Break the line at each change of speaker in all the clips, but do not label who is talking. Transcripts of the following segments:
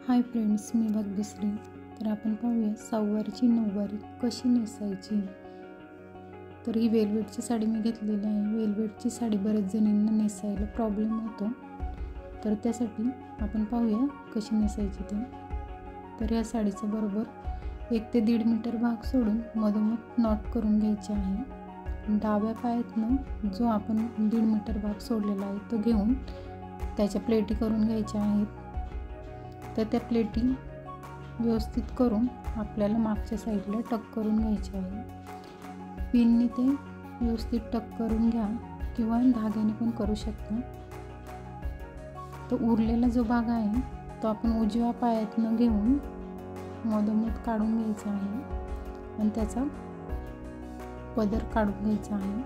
Hi friends, मी भाग्यश्री. तर आपण पाहूया सहावारीची नऊवारी कशी नेसायची. तर ही वेलवेटची साडी मी घेतलेली आहे. वेलवेटची साडी बऱ्याच जणींना नेसायला प्रॉब्लेम होतो, तर त्यासाठी आपण पाहूया कशी नेसायची ते. तर या साडीचा बरोबर 1 ते 1.5 मीटर भाग सोडून मधोमध नॉट करून घ्यायचे आहे. डाव्या पायातनं जो आपण 1.5 मीटर भाग सोडलेला आहे तो घेऊन त्याच्या प्लेटी करून घ्यायच्या आहेत. तर त्या प्लेटी व्यवस्थित करून आपल्याला मागच्या साईडला टक करून घ्यायचे आहे. पिनने ते व्यवस्थित टक करून घ्या किंवा धाग्याने पण करू शकता. तो उरलेला जो भाग आहे तो आपण उजव्या पायातनं घेऊन मधोमध काढून घ्यायचा आहे आणि त्याचा पदर काढून घ्यायचा आहे.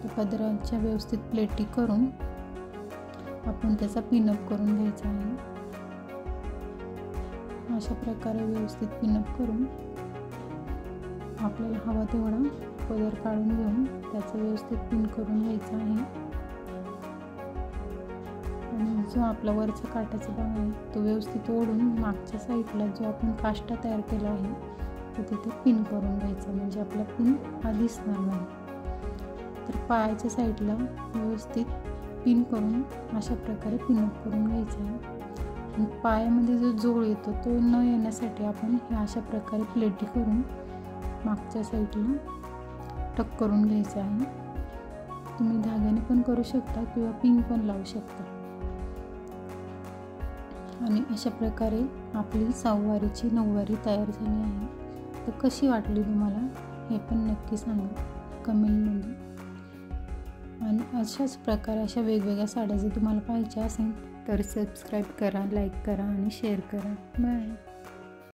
तो पदराच्या व्यवस्थित प्लेटी करून आपण त्याचा पिनअप करून घ्यायचा आहे. अशा प्रकारे व्यवस्थित पिनअप करून आपल्याला हवा तेवढा पदर काढून घेऊन त्याचं व्यवस्थित पिन करून घ्यायचं आहे. आणि जो आपला वरचा काठाचा भाग आहे तो व्यवस्थित ओढून मागच्या साईडला जो आपण काष्टा तयार केला आहे तो तिथे पिन करून घ्यायचा, म्हणजे आपला पिन हा दिसणार नाही. तर पायाच्या साईडला व्यवस्थित पिन करून अशा प्रकारे पिनअप करून घ्यायचं आहे. पायामध्ये जो जोळ येतो तो न येण्यासाठी आपण हे अशा प्रकारे प्लेटी करून मागच्या साईडला टक करून घ्यायचं आहे. तुम्ही धाग्याने पण करू शकता किंवा पिन पण लावू शकता. आणि अशा प्रकारे आपली सहावारीची नऊवारी तयार झाली आहे. तर कशी वाटली तुम्हाला हे पण नक्की सांगा कमेंटमध्ये. आणि अशाच प्रकारे अशा वेगवेगळ्या साड्या जर तुम्हाला पाहिजे असेल तर सबस्क्राईब करा, लाईक करा आणि शेअर करा. बाय.